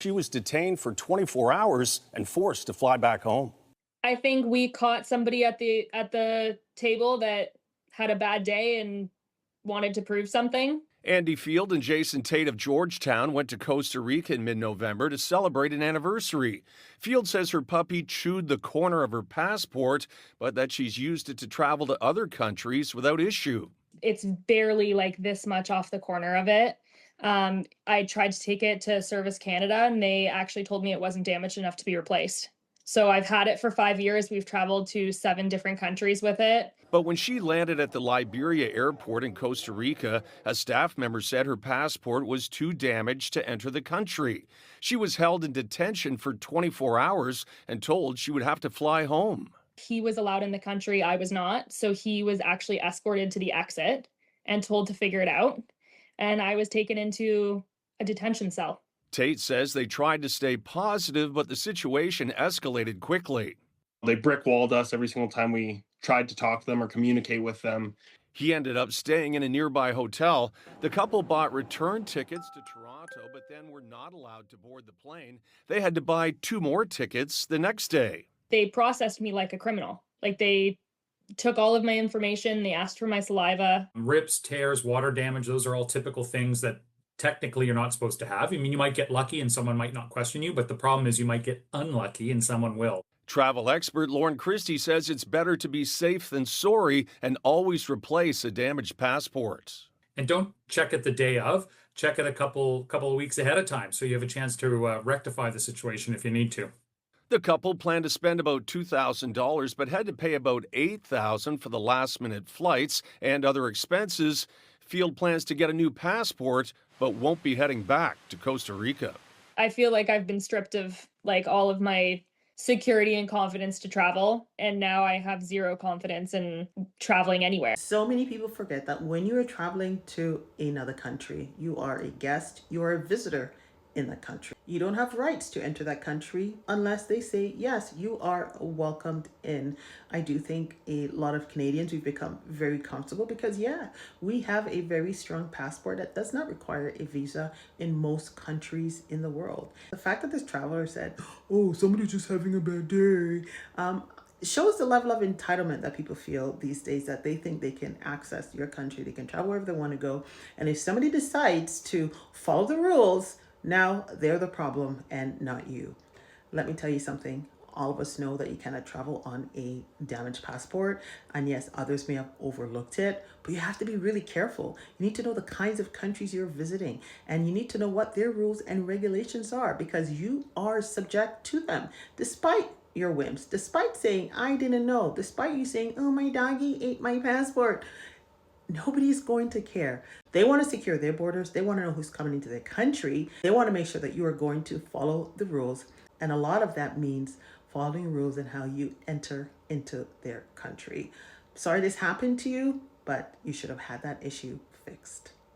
She was detained for 24 hours and forced to fly back home. I think we caught somebody at the table that had a bad day and wanted to prove something. Andy Field and Jason Tate of Georgetown went to Costa Rica in mid November to celebrate an anniversary. Field says her puppy chewed the corner of her passport, but that she's used it to travel to other countries without issue. It's barely like this much off the corner of it. I tried to take it to Service Canada and they actually told me it wasn't damaged enough to be replaced. So I've had it for 5 years. We've traveled to 7 different countries with it. But when she landed at the Liberia airport in Costa Rica, a staff member said her passport was too damaged to enter the country. She was held in detention for 24 hours and told she would have to fly home. He was allowed in the country, I was not. So he was actually escorted to the exit and told to figure it out. And I was taken into a detention cell. Tate says they tried to stay positive, but the situation escalated quickly. They brick walled us every single time we tried to talk to them or communicate with them. He ended up staying in a nearby hotel. The couple bought return tickets to Toronto, but then were not allowed to board the plane. They had to buy 2 more tickets the next day. They processed me like a criminal. Like they took all of my information, they asked for my saliva. Rips, tears, water damage, those are all typical things that technically you're not supposed to have. I mean, you might get lucky and someone might not question you, but the problem is you might get unlucky and someone will. Travel expert Lauren Christie says it's better to be safe than sorry and always replace a damaged passport. And don't check it the day of. Check it a couple of weeks ahead of time so you have a chance to rectify the situation if you need to. The couple planned to spend about $2,000 but had to pay about $8,000 for the last-minute flights and other expenses. Field plans to get a new passport but won't be heading back to Costa Rica. I feel like I've been stripped of like all of my security and confidence to travel, and now I have zero confidence in traveling anywhere. So many people forget that when you are traveling to another country, you are a guest, you are a visitor in the country. You don't have rights to enter that country unless they say, yes, you are welcomed in. I do think a lot of Canadians, we've become very comfortable because, yeah, we have a very strong passport that does not require a visa in most countries in the world. The fact that this traveler said, oh, somebody's just having a bad day, shows the level of entitlement that people feel these days, that they think they can access your country, they can travel wherever they want to go. And if somebody decides to follow the rules, now they're the problem and not you. Let me tell you something. All of us know that you cannot travel on a damaged passport. And yes, others may have overlooked it, but you have to be really careful. You need to know the kinds of countries you're visiting, and you need to know what their rules and regulations are, because you are subject to them, despite your whims, despite saying, I didn't know, despite you saying, oh, my doggy ate my passport. Nobody's going to care. They want to secure their borders. They want to know who's coming into their country. They want to make sure that you are going to follow the rules. And a lot of that means following rules and how you enter into their country. Sorry this happened to you, but you should have had that issue fixed.